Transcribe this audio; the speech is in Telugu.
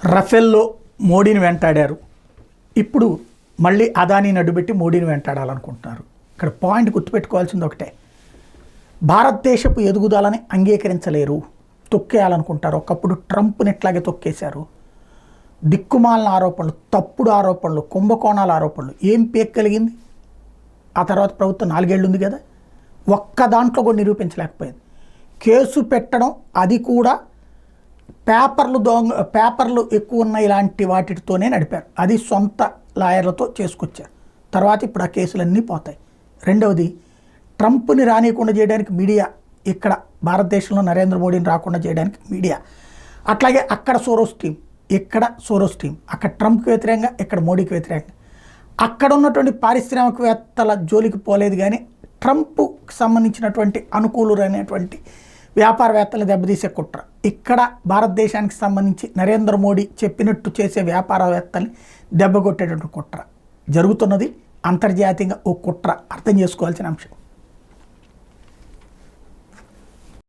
రఫేల్లో మోడీని వెంటాడారు. ఇప్పుడు మళ్ళీ అదానీని అడ్డుపెట్టి మోడీని వెంటాడాలనుకుంటున్నారు. ఇక్కడ పాయింట్ గుర్తుపెట్టుకోవాల్సింది ఒకటే, భారతదేశపు ఎదుగుదలని అంగీకరించలేరు, తొక్కేయాలనుకుంటారు. ఒకప్పుడు ట్రంప్ని ఇట్లాగే తొక్కేశారు. దిక్కుమాలిన ఆరోపణలు, తప్పుడు ఆరోపణలు, కుంభకోణాల ఆరోపణలు, ఏం పీక్కలిగింది? ఆ తర్వాత ప్రభుత్వం 4 ఏళ్ళు ఉంది కదా, ఒక్క దాంట్లో కూడా నిరూపించలేకపోయింది. కేసు పెట్టడం, అది కూడా పేపర్లు ఎక్కువ ఉన్న ఇలాంటి వాటితోనే నడిపారు. అది సొంత లాయర్లతో చేసుకొచ్చారు. తర్వాత ఇప్పుడు ఆ కేసులన్నీ పోతాయి. రెండవది, ట్రంప్ని రానియకుండా చేయడానికి మీడియా, ఇక్కడ భారతదేశంలో నరేంద్ర మోడీని రాకుండా చేయడానికి మీడియా, అట్లాగే అక్కడ సోరోస్ టీం, ఇక్కడ సోరోస్ టీం, అక్కడ ట్రంప్కి వ్యతిరేకంగా, ఇక్కడ మోడీకి వ్యతిరేకంగా. అక్కడ ఉన్నటువంటి పారిశ్రామికవేత్తల జోలికి పోలేదు, కానీ ట్రంప్కి సంబంధించినటువంటి అనుకూలురైనటువంటి వ్యాపారవేత్తలు దెబ్బతీసే కుట్ర. ఇక్కడ భారతదేశానికి సంబంధించి నరేంద్ర మోడీ చెప్పినట్టు చేసే వ్యాపారవేత్తల్ని దెబ్బకొట్టేటువంటి కుట్ర జరుగుతున్నది. అంతర్జాతీయంగా ఓ కుట్ర, అర్థం చేసుకోవాల్సిన అంశం.